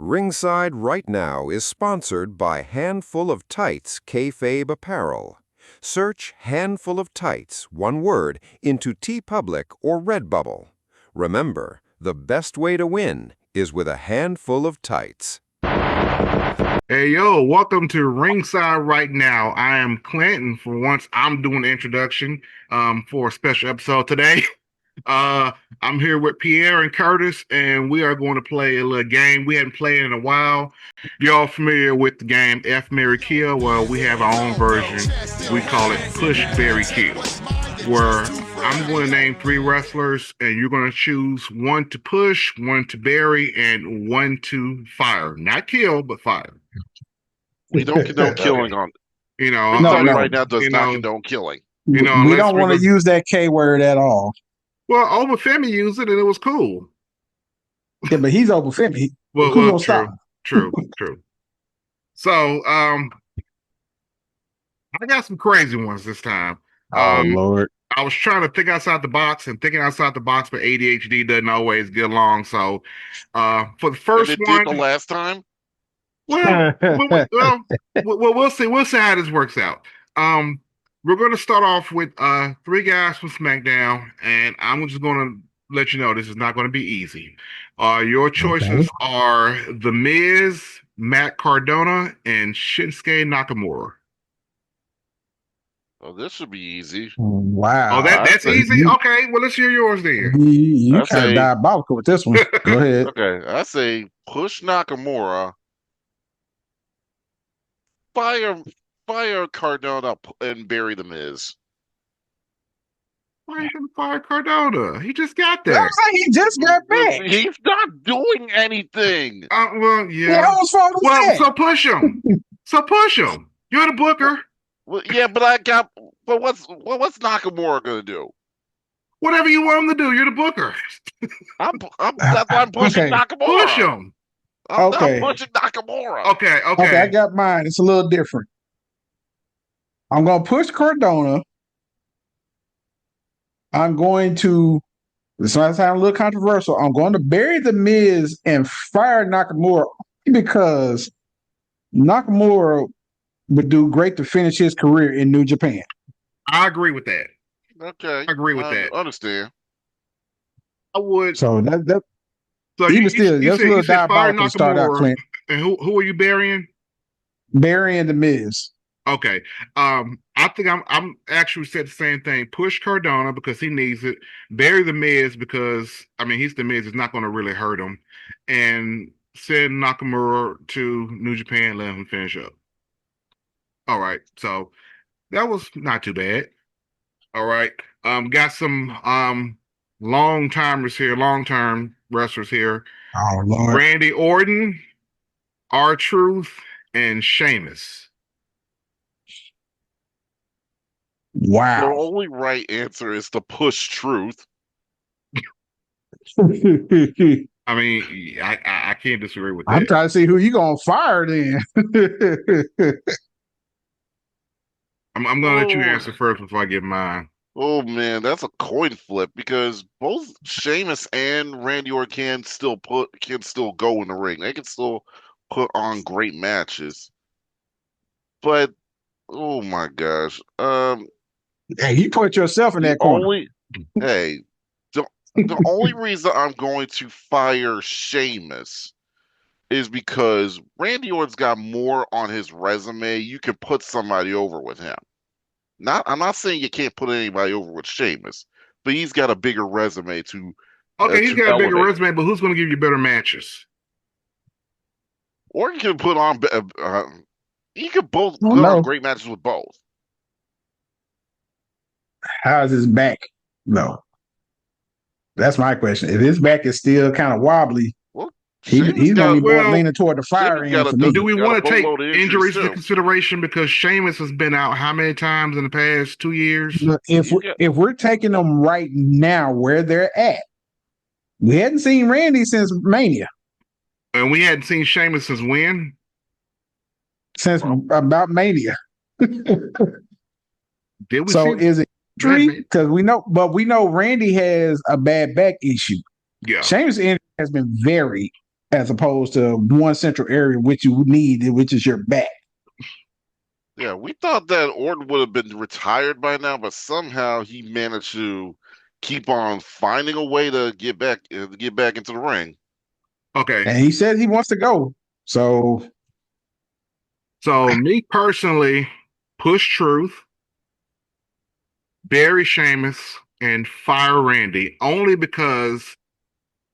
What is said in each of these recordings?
Ringside Right Now is sponsored by Handful of Tights Kayfabe Apparel. Search Handful of Tights, one word, into TeePublic or Redbubble. Remember, the best way to win is with a handful of tights. Hey, yo, welcome to Ringside Right Now. I am Clint, and for once, I'm doing the introduction for a special episode today. I'm here with Pierre and Curtis, and we are going to play a little game we hadn't played in a while. Y'all familiar with the game F, Marry, Kill? Well, we have our own version. We call it Push, Bury, Kill, where I'm going to name three wrestlers, and you're going to choose one to push, one to bury, and one to fire. Not kill, but fire. We don't condone killing on. Ringside Right Now does not condone killing. We don't want to use that K word at all. Well, Obafemi used it and it was cool. Yeah, but he's Obafemi. Well, Who's gonna stop him? True. So, I got some crazy ones this time. Oh Lord! I was trying to think outside the box, and thinking outside the box, but ADHD doesn't always get along. So, for the first one, did the last time. Well, we'll see. We'll see how this works out. We're going to start off with three guys from SmackDown, and I'm just going to let you know this is not going to be easy. Your choices are The Miz, Matt Cardona, and Shinsuke Nakamura. Oh, this should be easy. Wow. Oh, that's easy? Okay, well, let's hear yours then. You kind of diabolical with this one. Go ahead. Okay, I say push Nakamura, fire Cardona, and bury The Miz. Why are you going to fire Cardona? He just got there. He just got back. He's not doing anything. Well, yeah. So push him. You're the booker. Well, yeah, but what's Nakamura gonna do? Whatever you want him to do, you're the booker. That's why I'm pushing Nakamura. Push him. I'm pushing Nakamura. Okay. I got mine. It's a little different. I'm gonna push Cardona. I'm going to. This might sound a little controversial. I'm going to bury The Miz and fire Nakamura because Nakamura would do great to finish his career in New Japan. I agree with that. Okay. I agree with that. Understand. I would. So that so even you, still, you that's said, a little diabolical to start out, Clint. And who are you burying? Burying The Miz. Okay. I think I'm actually said the same thing. Push Cardona because he needs it. Bury The Miz because he's The Miz. It's not going to really hurt him. And send Nakamura to New Japan. Let him finish up. All right. So that was not too bad. All right. Got some long-term wrestlers here. Oh Lord. Randy Orton, R-Truth, and Sheamus. Wow. The only right answer is to push Truth. I can't disagree with that. I'm trying to see who you gonna fire then. I'm gonna let you answer first before I give mine. Oh man, that's a coin flip because both Sheamus and Randy Orton can still go in the ring. They can still put on great matches. But oh my gosh, hey, you put yourself in that corner. The only reason I'm going to fire Sheamus is because Randy Orton's got more on his resume. You can put somebody over with him. I'm not saying you can't put anybody over with Sheamus, but he's got a bigger resume to. Okay, he's got a bigger resume, but who's going to give you better matches? Or you can put on. You could both put on great matches with both. How's his back? No. That's my question. If his back is still kind of wobbly, he's going to be more leaning toward the fire end for me. Do we want to take injuries into consideration? Because Sheamus has been out how many times in the past 2 years? If we're taking them right now where they're at, we hadn't seen Randy since Mania. And we hadn't seen Sheamus since when? Since about Mania. Did we? So is it injury? Because we know Randy has a bad back issue. Yeah. Sheamus' injury has been very as opposed to one central area which you need, which is your back. Yeah, we thought that Orton would have been retired by now, but somehow he managed to keep on finding a way to get back into the ring. Okay. And he said he wants to go. So me personally, push Truth, bury Sheamus, and fire Randy only because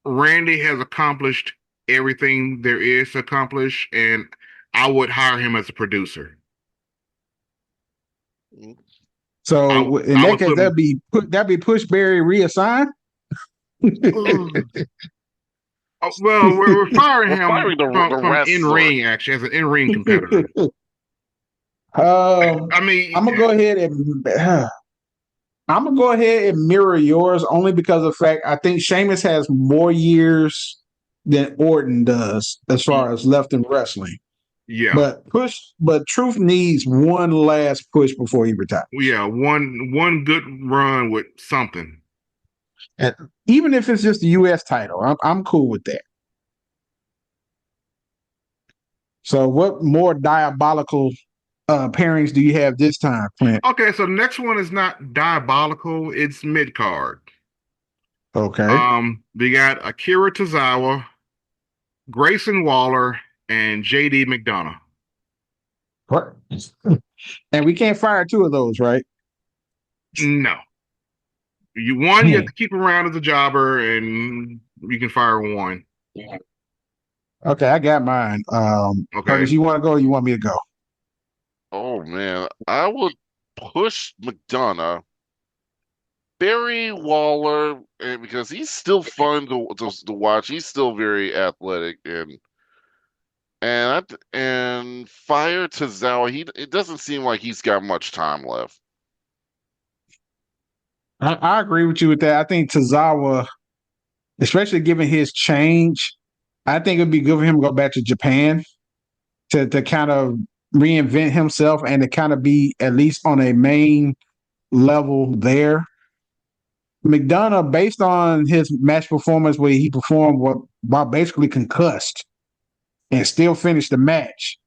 Randy has accomplished everything there is to accomplish, and I would hire him as a producer. So in I that would case, put him. that'd be push Barry reassigned. Well, we're firing We're him firing the from in wrestler. ring actually as an in ring competitor. I mean, I'm gonna go ahead and I'm gonna go ahead and mirror yours only because of the fact I think Sheamus has more years than Orton does as far as left in wrestling. yeah, But Truth needs one last push before he retires. yeah, one good run with something. And even if it's just the U.S. title, I'm cool with that. So, what more diabolical pairings do you have this time, Clint? Okay, so the next one is not diabolical; it's mid card. Okay. They got Akira Tozawa, Grayson Waller, and JD McDonough. What? And we can't fire two of those, right? No, you have to keep around as a jobber, and you can fire one. Okay, I got mine. Okay. Curtis, you want to go or you want me to go? Oh man, I would push McDonough, Barry Waller, because he's still fun to watch. He's still very athletic and fire Tozawa. It doesn't seem like he's got much time left. I agree with you with that. I think Tozawa, especially given his change, I think it'd be good for him to go back to Japan to kind of reinvent himself and to kind of be at least on a main level there. McDonough, based on his match performance where he performed while basically concussed and still finished the match,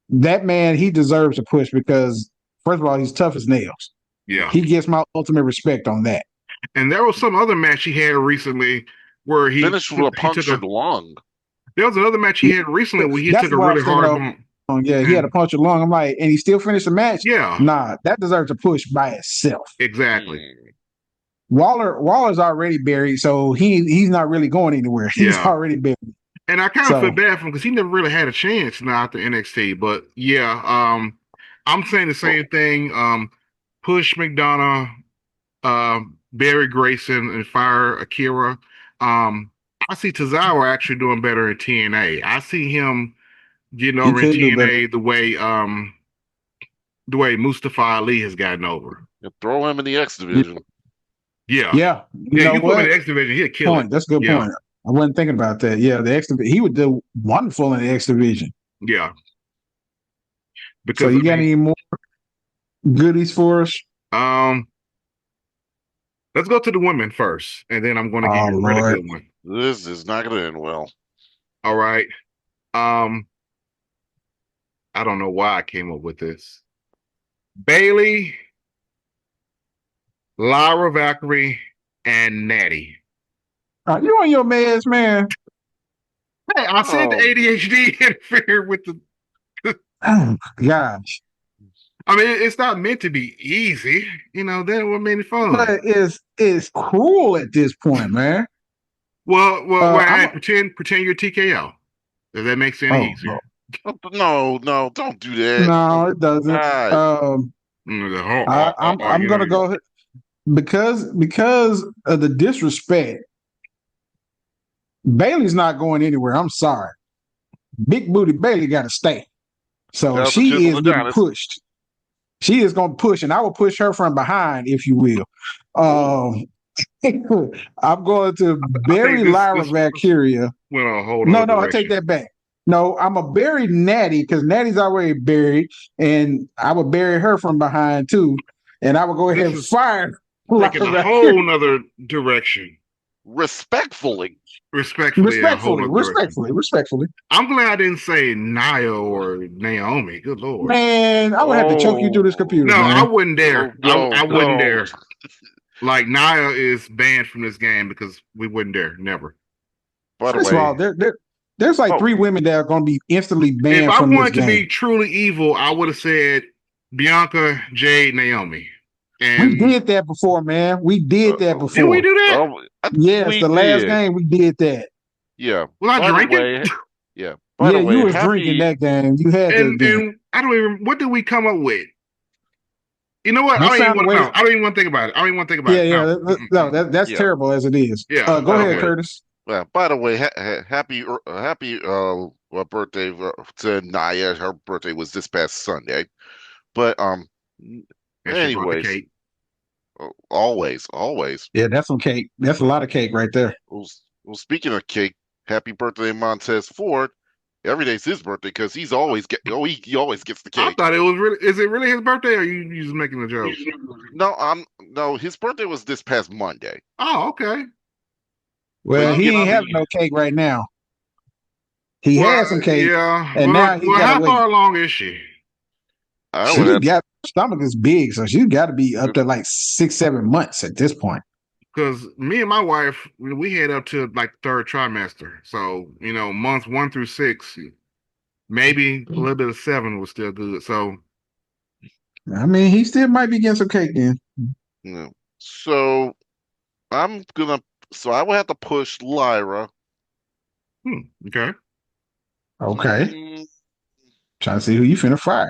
that man, he deserves a push because, first of all, he's tough as nails. Yeah. He gets my ultimate respect on that. And there was some other match he had recently where he finished with a punctured took lung. There was another match he had recently where he That's took a what I really was thinking hard of. bump. Yeah, he had a punctured lung. I'm like, and he still finished the match. Yeah. Nah, that deserves a push by itself. Exactly. Waller's already buried, so he's not really going anywhere. He's already buried. And I kind of feel bad for him because he never really had a chance now after NXT. But yeah, I'm saying the same thing. Push McDonough, Barry Grayson, and fire Akira. I see Tozawa actually doing better in TNA. I see him getting over in TNA the way Mustafa Ali has gotten over. You throw him in the X division. Yeah. You put him in the X division, he'll kill it. That's a good point. I wasn't thinking about that. Yeah, the X division, he would do wonderful in the X division. Yeah. Because so you got any more goodies for us? Let's go to the women first, and then I'm going to give you a really good one. This is not going to end well. All right. I don't know why I came up with this. Bailey, Lyra Valkyrie, and Natty. You on your meds, man? Hey, I said the ADHD interfered with the. Oh gosh! I mean, it's not meant to be easy, Then what made it fun? But it's cruel at this point, man. Well, pretend you're TKO. Does that make sense easier? No, don't do that. No, it doesn't. I'm gonna go because of the disrespect. Bailey's not going anywhere. I'm sorry. Big booty Bailey got to stay. So she is getting pushed. She is going to push, and I will push her from behind, if you will. I'm going to bury Lyra Valkyria. No, I take that back. No, I'm going to bury Natty because Natty's already buried, and I will bury her from behind too. And I will go ahead and fire. Taking a whole nother direction. Respectfully. Respectfully, a whole other direction. Respectfully. I'm glad I didn't say Nia or Naomi. Good Lord. Man, I would have to choke you through this computer, No, I man. wouldn't dare. No, I wouldn't no. dare. Like Nia is banned from this game because we wouldn't dare. Never. By the First of all, way, there's like oh, 3 women that are going to be instantly If banned I from this wanted to game. be truly evil, I would have said Bianca, Jade, Naomi. We And did that before, man. We did that did we before. do that? I think Yes, we the last did. game we did that. Yeah. Was I By the drinking? way, yeah. By Yeah, the you way, was drinking that game. You had to have been. And I don't even. What did we come up with? You know what? I Let's don't even find a want way to to. know. I don't even want to think about it. I don't even want to think about Yeah, it. yeah. No. That's Yeah. terrible as it is. Yeah. Go By the ahead, way, Curtis. well, by the way, happy birthday to Naya. Her birthday was this past Sunday. But And she brought the anyways, cake. always. Yeah, that's some cake. That's a lot of cake right there. Well, speaking of cake, happy birthday, Montez Ford. Every day's his birthday because he always gets the I cake. thought it was really. Is it really his birthday, or you just making a joke? No, his birthday was this past Monday. Oh, okay. Well, But he he ain't gets having no cake right now. He had some cake, Yeah. and now he gotta How wait. far along is she? I would She's have got stomach is big, so she's got to be up to like 6-7 months at this point. Because me and my wife, we head up to like third trimester. So, months 1 through 6, maybe a little bit of 7 was still good. So, I mean, he still might be getting some cake then. no. So I would have to push Lyra. okay. Okay, Mm, trying to see who you finna fire.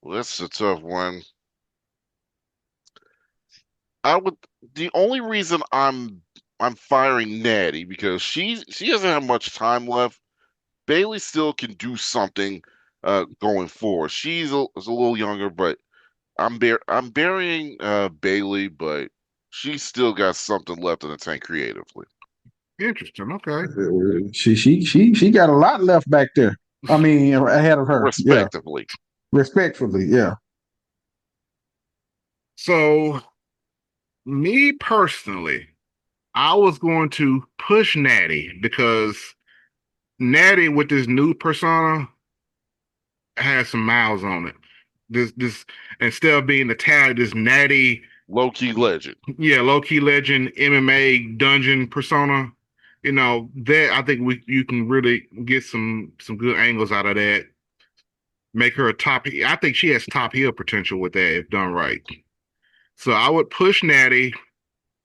well, that's a tough one. The only reason I'm firing Natty because she doesn't have much time left. Bailey still can do something going forward. Is a little younger, but I'm burying Bailey, but she's still got something left in the tank creatively. Interesting. Okay. She got a lot left back there. I mean, ahead of her. Yeah, Respectively. respectfully. Yeah. So, me personally, I was going to push Natty because Natty with this new persona has some miles on it. This instead of being the tag, this Natty Low-key legend. yeah, low key legend MMA dungeon persona. That I think you can really get some good angles out of that. Make her a top. I think she has top heel potential with that if done right. So I would push Natty.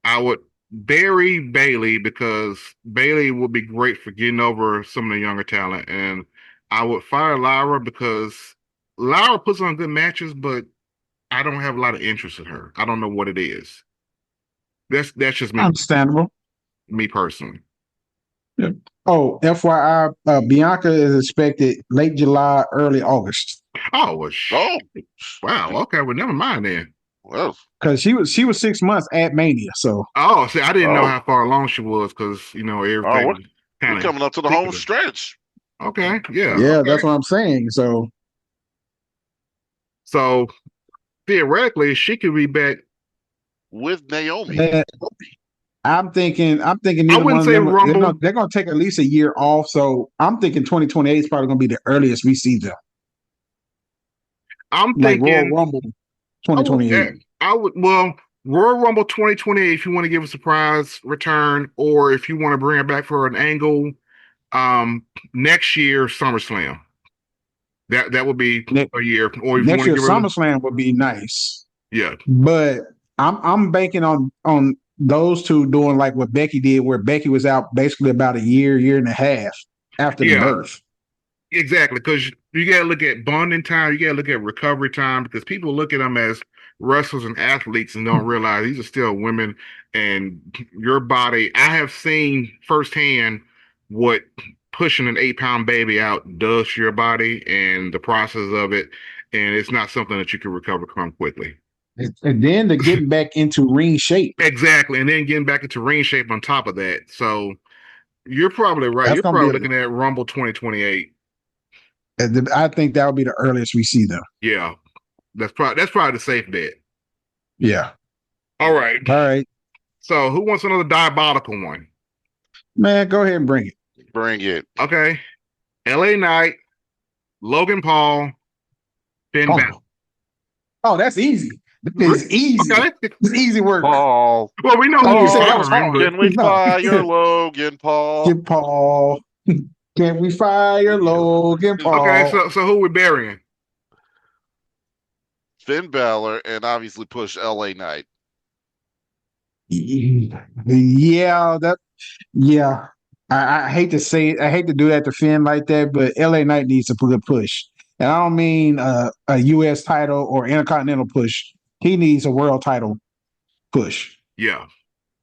I would bury Bailey because Bailey would be great for getting over some of the younger talent, and I would fire Lyra because Lyra puts on good matches, but I don't have a lot of interest in her. I don't know what it is. That's just me. Understandable. Me personally. Yeah. Oh, FYI, Bianca is expected late July, early August. Oh, well, Oh, wow. Okay, well, never mind then. well, Because she was 6 months at Mania. So Oh, see, I didn't know oh, how far along she was because we're everything kind of coming up to the home stretch. Okay, yeah, yeah, okay. that's what I'm saying. So So theoretically, she could be back. With Naomi. I'm thinking I neither one wouldn't of say them Rumble. they're gonna take at least a year off. So I'm thinking 2028 is probably gonna be the earliest we see them. I'm Like Royal thinking Rumble I would, 2028. well, Royal Rumble 2028 if you want to give a surprise return, or if you want to bring her back for an angle, next year SummerSlam. That would be a year, or if you Next want to year give her, SummerSlam would be nice. yeah, But I'm banking on those two doing like what Becky did, where Becky was out basically about a year and a half after the yeah, birth. exactly. Because you got to look at bonding time, you got to look at recovery time, because people look at them as wrestlers and athletes and don't realize these are still women. And your body, I have seen firsthand what pushing an 8-pound baby out does to your body and the process of it. And it's not something that you can recover from quickly. And then to get back into ring shape. Exactly. And then getting back into ring shape on top of that. So you're probably right. That's You're gonna probably be looking at Rumble 2028. I think that would be the earliest we see them. Yeah. That's probably the safe bet. Yeah. All right. All right. So who wants another diabolical one? Man, go ahead and bring it. Bring it. Okay. LA Knight, Logan Paul, Finn Balor. Oh, that's easy. That is easy. Okay. It's easy work. Paul. Well, we know who Oh, you you're said that was firing, hard. but Can we No. fire Logan Paul? Get Paul. Can we fire Logan okay. Paul? So who we burying? Finn Balor and obviously push LA Knight. Yeah, I hate to say it. I hate to do that to Finn like that, but LA Knight needs a good push. And I don't mean a US title or intercontinental push. He needs a world title push. Yeah,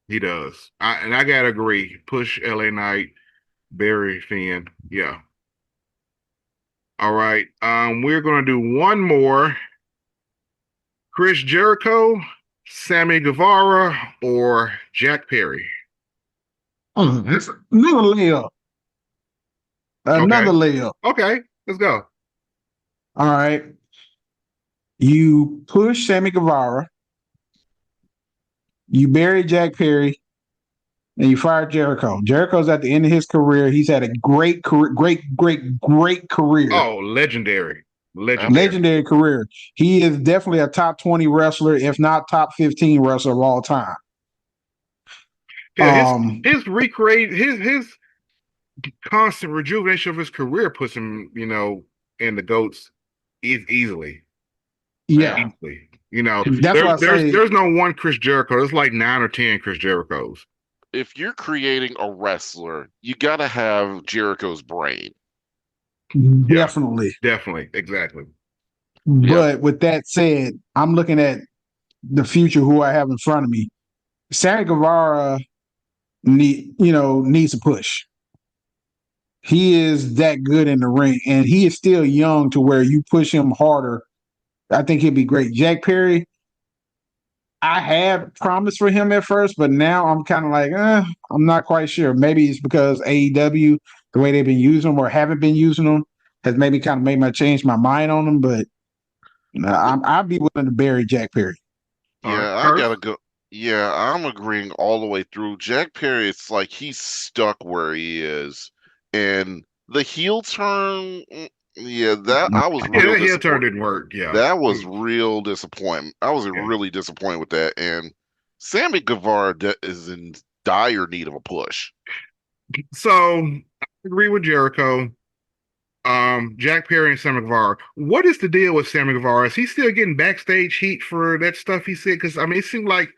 he does. I gotta agree. Push LA Knight, bury Finn. Yeah. All right. We're gonna do one more. Chris Jericho, Sammy Guevara, or Jack Perry. It's another layup. Another layup. Okay, let's go. All right. You push Sammy Guevara, you bury Jack Perry, and you fire Jericho. Jericho's at the end of his career. He's had a great career, great career. Oh, legendary. Legendary career. He is definitely a top 20 wrestler, if not top 15 wrestler of all time. Yeah, his recreate his constant rejuvenation of his career puts him, in the GOATs easily. Yeah. Easily. That's why I say there's no one Chris Jericho. There's like 9 or 10 Chris Jerichos. If you're creating a wrestler, you got to have Jericho's brain. definitely. Definitely. Exactly. But with that said, I'm looking at the future who I have in front of me. Sammy Guevara needs a push. He is that good in the ring, and he is still young to where you push him harder. I think he'd be great. Jack Perry, I had promise for him at first, but now I'm kind of like, I'm not quite sure. Maybe it's because AEW, the way they've been using them or haven't been using them, has maybe kind of made me change my mind on them. But I'd be willing to bury Jack Perry. Yeah, I gotta go. Yeah, I'm agreeing all the way through. Jack Perry, it's like he's stuck where he is, and the heel turn. Yeah, that I was real the heel turn disappointed. didn't work. Yeah, That was real disappointment. I was really disappointed with that. And Sammy Guevara is in dire need of a push. So I agree with Jericho. Jack Perry and Sammy Guevara. What is the deal with Sammy Guevara? Is he still getting backstage heat for that stuff he said? Because I mean, it seemed like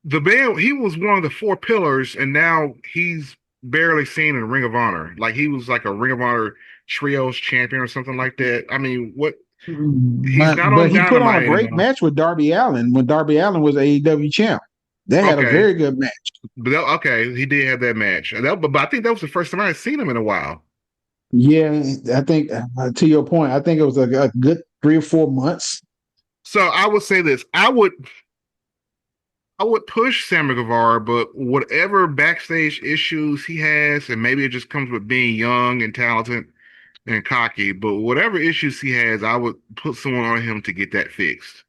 the band, he was one of the 4 pillars, and now he's barely seen in Ring of Honor. Like he was like a Ring of Honor trios champion or something like that. I mean, what? He's not on But he put on a Dynamite great anymore. match with Darby Allin when Darby Allin was AEW champ. They had a very good match. Okay, he did have that match. But I think that was the first time I had seen him in a while. Yeah, I think to your point, I think it was a good 3 or 4 months. So I would say this: I would push Sammy Guevara, but whatever backstage issues he has, and maybe it just comes with being young and talented and cocky, but whatever issues he has, I would put someone on him to get that fixed.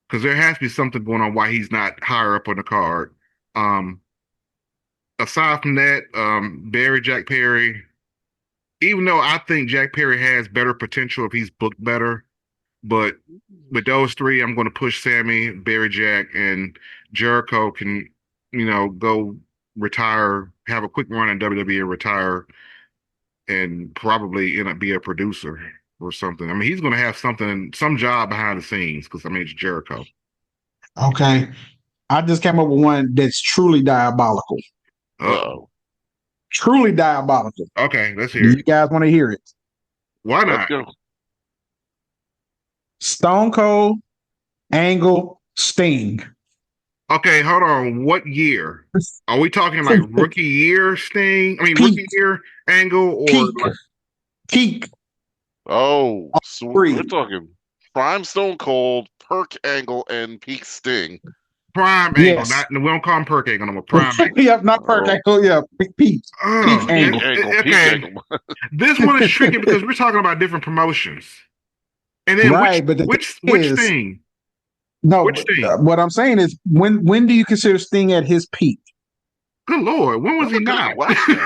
Because there has to be something going on why he's not higher up on the card. Aside from that, Barry, Jack Perry, even though I think Jack Perry has better potential if he's booked better, but with those 3, I'm going to push Sammy, Barry, Jack, and Jericho can, go retire, have a quick run in WWE and retire, and probably end up be a producer or something. I mean, he's going to have some job behind the scenes because I mean, it's Jericho. Okay, I just came up with one that's truly diabolical. Uh-oh. Truly diabolical. Okay, let's hear Do it. you guys want to hear it? Why not? Let's go. Stone Cold, Angle, Sting. Okay, hold on. What year? Are we talking like rookie year Sting? I mean, Peak. rookie year Angle or Peak. Peak. Oh, so Three. we're talking Prime Stone Cold, Perk Angle, and Peak Sting. Prime Angle? Yes. We don't call him Perk Angle no more. Prime Angle. Yep, not Perk Angle. Yeah, Peak. Peak Angle. Okay. This one is tricky because we're talking about different promotions. And then right, but which Sting? No, which Sting? What I'm saying is when do you consider Sting at his peak? Good Lord, when was That's he a good not? question.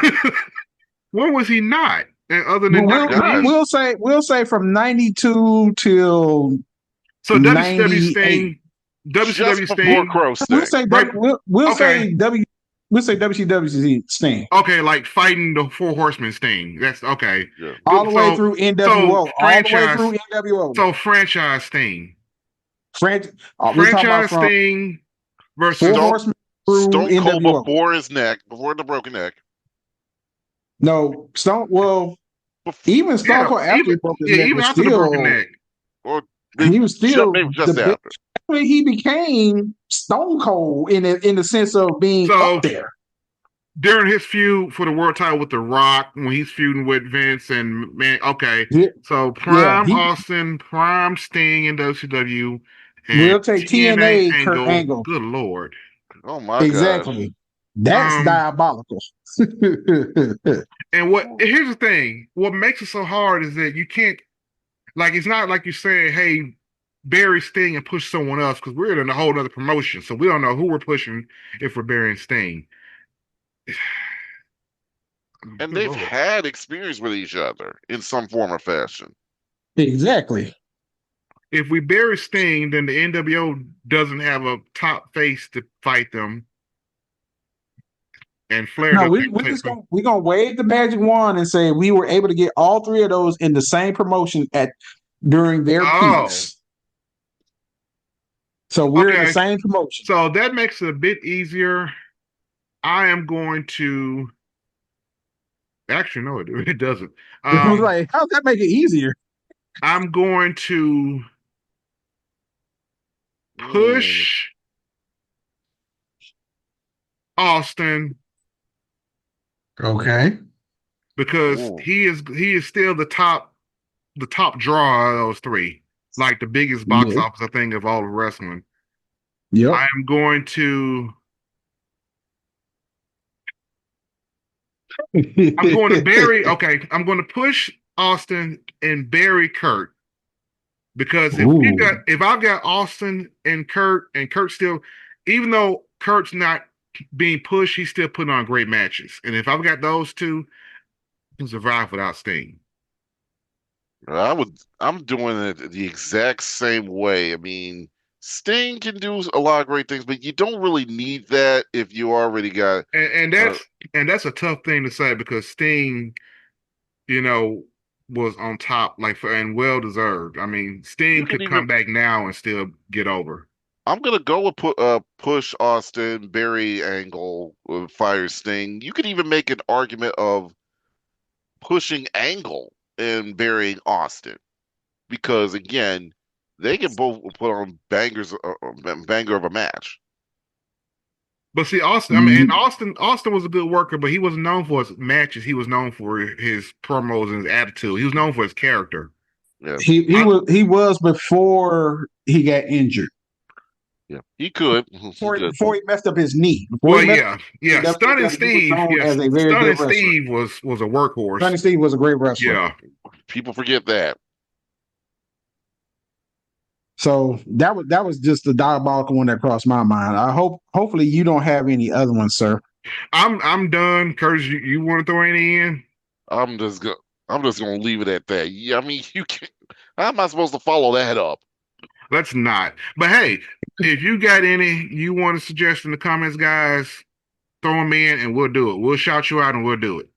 When was he not? And other than We'll, Gosh. WWE? we'll say from 92 till So WCW 98. Sting, WCW Just before Sting, Crow We'll Stick. say right? we'll Okay, say WCW Sting okay, like fighting the Four Horsemen Sting. That's okay. Yeah. all the way So, through so NWO, all the way franchise, through NWO. so franchise Sting, We're talking about franchise from Sting versus. Four Stone Horsemen through Stone Cold NWO. before his neck, before the broken neck. No, Stone. Well, Bef- even Stone Yeah, Cold after he broke his neck even was after the broken still neck. or he was still maybe just the after. he became Stone Cold in the sense of being So up there. during his feud for the world title with The Rock, when he's feuding with Vince and man, okay. Yeah, So yeah, prime Austin, prime Sting in WCW, and we'll take TNA TNA Kurt Angle. Angle. Good Lord. Oh my gosh. Exactly. That's Um, diabolical. and here's the thing: what makes it so hard is that you can't, like, it's not like you're saying, "Hey, bury Sting and push someone else," because we're in a whole other promotion, so we don't know who we're pushing if we're burying Sting. And Good they've Lord. had experience with each other in some form or fashion. Exactly. If we bury Sting, then the NWO doesn't have a top face to fight them, and Flair No, doesn't we're take. just gonna wave the magic wand and say we were able to get all three of those in the same promotion at during their Oh, peaks. So we're in the okay. same promotion. So that makes it a bit easier. I am going to actually no, it doesn't. It was Um, like, how does that make it easier? I'm going to Mm. push Austin Okay. because Ooh. he is still the top draw of those three, like the biggest box Yeah. office I think of all of wrestling. I Yep. am going to I'm going to bury okay, I'm going to push Austin and bury Kurt because Ooh. if I've got Austin and Kurt still, even though Kurt's not being pushed, he's still putting on great matches. And if I've got those two, he can survive without Sting. I'm doing it the exact same way. I mean, Sting can do a lot of great things, but you don't really need that if you already got And uh that's a tough thing to say because Sting, you know, was on top and well deserved. I mean, you Sting can could even come back now and still get over. I'm gonna go with push Austin, Barry Angle, fire Sting. You could even make an argument of pushing Angle and burying Austin because again, they can both put on banger of a match. But see, Austin, I mean, and Austin was a good worker, but he wasn't known for his matches. He was known for his promos and his attitude. He was known for his character. Yeah, I, He was before he got injured. yeah, he could, he could. Before he messed up his knee. Before well, he messed up yeah, his knee in yeah. Stunning WCW, he was Steve, known yes, as a very Stunning good wrestler. Steve was a workhorse. Sonny Steve was a great wrestler. Yeah, People forget that. So that was just the diabolical one that crossed my mind. Hopefully you don't have any other ones, sir. I'm done. Curtis, you want to throw any in? I'm just gonna I'm just gonna leave it at that. Yeah, I mean, you can. How am I supposed to follow that up? Let's not. But hey, if you got any you want to suggest in the comments, guys, throw them in and we'll do it. We'll shout you out and we'll do it.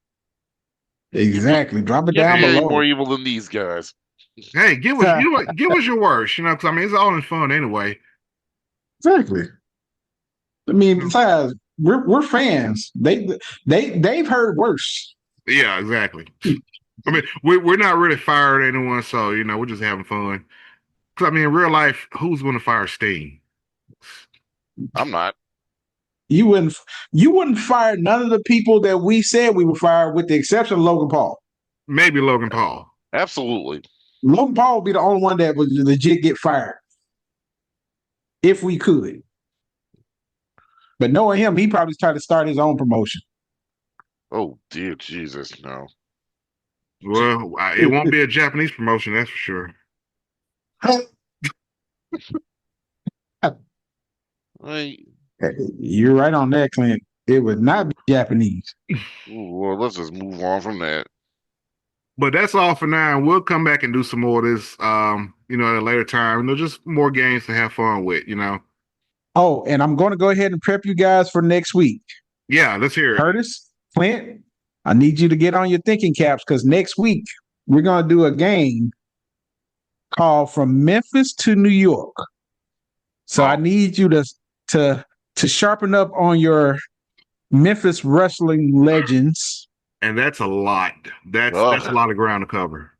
Exactly. Drop it Can't down be any And more below. evil than these guys. hey, give us your worst, you know, because I mean it's all in fun anyway. Exactly. I mean, besides, we're fans. They've heard worse. Yeah, exactly. I mean, we're not really firing anyone, so you know, we're just having fun. Because I mean, in real life, who's going to fire Sting? I'm not. You wouldn't fire none of the people that we said we would fire, with the exception of Logan Paul. Maybe Logan Paul. Absolutely. Logan Paul would be the only one that would legit get fired if we could. But knowing him, he probably tried to start his own promotion. Oh dear Jesus, no. Well, it won't be a Japanese promotion, that's for sure. I, You're right on that, Clint. It would not be Japanese. Ooh, well, let's just move on from that. But that's all for now. We'll come back and do some more of this, at a later time. Just more games to have fun with, Oh, and I'm going to go ahead and prep you guys for next week. Yeah, let's hear it. Curtis, Clint, I need you to get on your thinking caps because next week we're going to do a game called From Memphis to New York. So I need you to sharpen up on your Memphis wrestling legends. And that's a lot. That's a lot of ground to cover.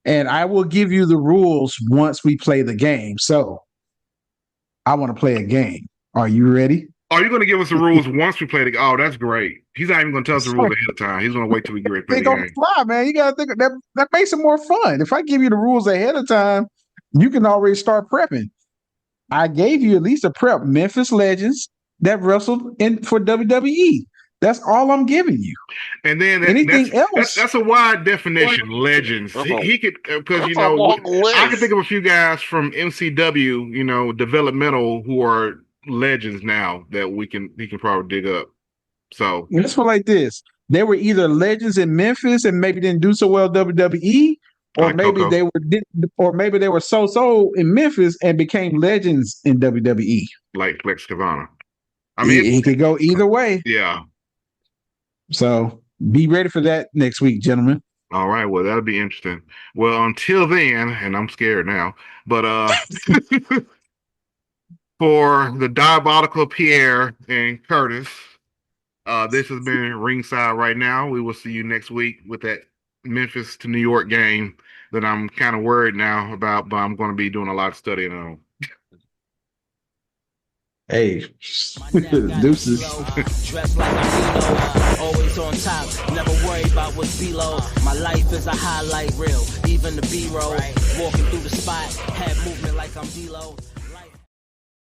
And I will give you the rules once we play the game. So I want to play a game. Are you ready? Are you going to give us the rules once we play the game? Oh, that's great. He's not even going to tell us the rules ahead of time. He's going to wait till we get ready to play the game. They're going to fly, man. You got to think that makes it more fun. If I give you the rules ahead of time, you can already start prepping. I gave you at least a prep. Memphis legends that wrestled for WWE. That's all I'm giving you. And then anything else? That's a wide definition. Legends. He could because I can think of a few guys from MCW, developmental who are legends now that he can probably dig up. So let's put it like this: they were either legends in Memphis and maybe didn't do so well WWE, or maybe they were so in Memphis and became legends in WWE. Like Lex Cavana. I mean, he could go either way. Yeah. So be ready for that next week, gentlemen. All right. Well, that'll be interesting. Well, until then, and I'm scared now, but for the diabolical Pierre and Curtis, this has been Ringside Right Now. We will see you next week with that Memphis to New York game that I'm kind of worried now about, but I'm going to be doing a lot of studying on. Hey, deuces. Dressed like a always on top, never worry about what's below. My life is a highlight reel, even the B-roll. Walking through the spot, head movement like I'm D-Lo.